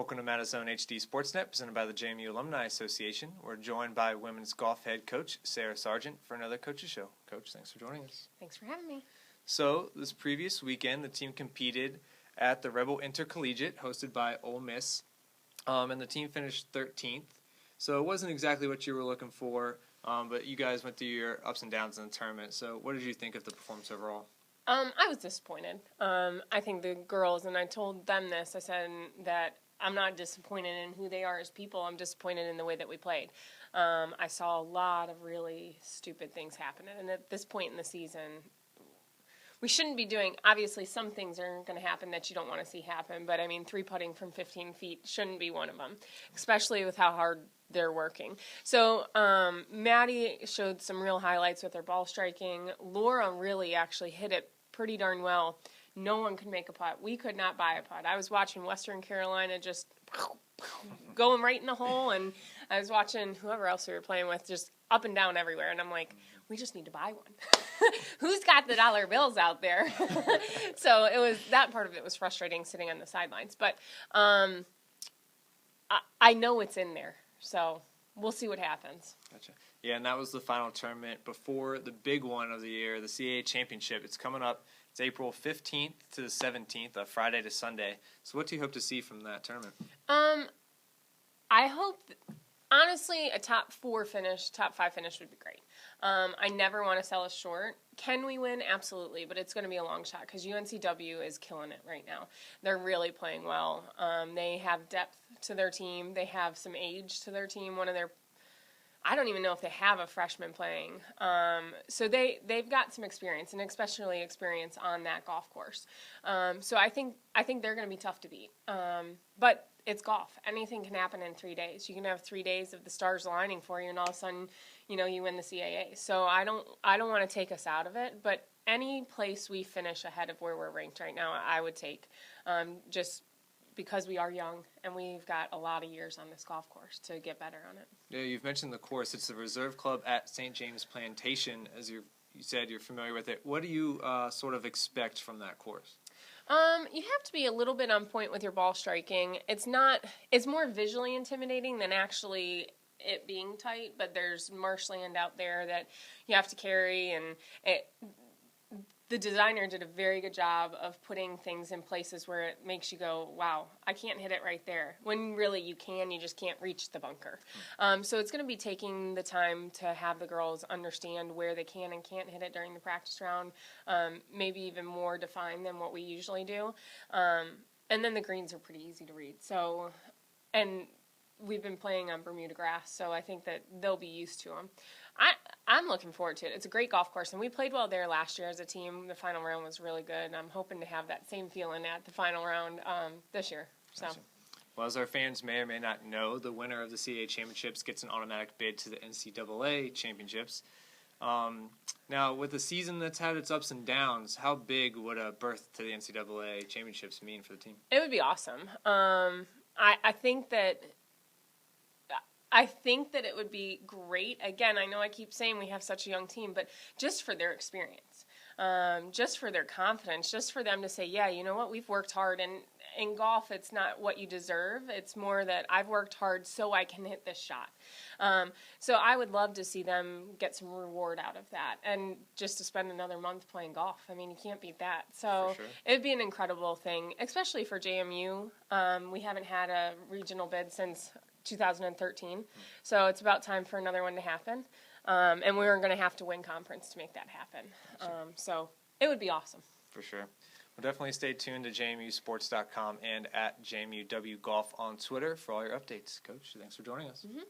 Welcome to Madison HD Sportsnet, presented by the JMU Alumni Association. We're joined by women's golf head coach Sarah Sargent for another Coaches Show. Coach, thanks for joining us. Thanks for having me. So, this previous weekend, the team competed at the Rebel Intercollegiate, hosted by Ole Miss, and the team finished 13th. So, it wasn't exactly what you were looking for, but you guys went through your ups and downs in the tournament. So, what did you think of the performance overall? I was disappointed. I think the girls, and I told them this, I said that I'm not disappointed in who they are as people. I'm disappointed in the way that we played. I saw a lot of really stupid things happening. And at this point in the season, we shouldn't be doing, obviously some things are going to happen that you don't want to see happen. But, I mean, 3-putting from 15 feet shouldn't be one of them, especially with how hard they're working. So Maddie showed some real highlights with her ball striking. Laura really actually hit it pretty darn well. No one could make a putt. We could not buy a putt. I was watching Western Carolina just going right in the hole, and I was watching whoever else we were playing with just up and down everywhere, and I'm like, we just need to buy one. Who's got the dollar bills out there? So it was, that part of it was frustrating sitting on the sidelines. But I know it's in there, so we'll see what happens. Gotcha. Yeah, and that was the final tournament before the big one of the year, the CAA Championship. It's coming up. It's April 15th to the 17th, Friday to Sunday. So what do you hope to see from that tournament? I hope, honestly, a top 5 finish would be great. I never want to sell us short. Can we win? Absolutely, but it's going to be a long shot because UNCW is killing it right now. They're really playing well. They have depth to their team. They have some age to their team. I don't even know if they have a freshman playing. So they've got some experience, and especially experience on that golf course. So I think they're going to be tough to beat. But it's golf. Anything can happen in 3 days. You can have 3 days of the stars aligning for you, and all of a sudden, you win the CAA. So I don't want to take us out of it. But any place we finish ahead of where we're ranked right now, I would take. Just because we are young and we've got a lot of years on this golf course to get better on it. Yeah, you've mentioned the course. It's the Reserve Club at St. James Plantation. As you said, you're familiar with it. What do you sort of expect from that course? You have to be a little bit on point with your ball striking. It's more visually intimidating than actually it being tight, but there's marshland out there that you have to carry, and the designer did a very good job of putting things in places where it makes you go, wow, I can't hit it right there. When really you can, you just can't reach the bunker. So it's going to be taking the time to have the girls understand where they can and can't hit it during the practice round, maybe even more defined than what we usually do. And then the greens are pretty easy to read. So, and we've been playing on Bermuda grass, so I think that they'll be used to them. I'm looking forward to it. It's a great golf course, and we played well there last year as a team. The final round was really good, and I'm hoping to have that same feeling at the final round this year. So, gotcha. Well, as our fans may or may not know, the winner of the CAA Championships gets an automatic bid to the NCAA Championships. Now, with a season that's had its ups and downs, how big would a berth to the NCAA Championships mean for the team? It would be awesome. I think that it would be great. Again, I know I keep saying we have such a young team, but just for their experience, just for their confidence, just for them to say, yeah, you know what, we've worked hard. And in golf, it's not what you deserve. It's more that I've worked hard so I can hit this shot. So I would love to see them get some reward out of that, and just to spend another month playing golf. I mean, you can't beat that. So sure. It would be an incredible thing, especially for JMU. We haven't had a regional bid since 2013, so it's about time for another one to happen, and we're going to have to win conference to make that happen. So it would be awesome. For sure. Well, definitely stay tuned to JMUsports.com and at JMUWGolf on Twitter for all your updates. Coach, thanks for joining us. Mm-hmm.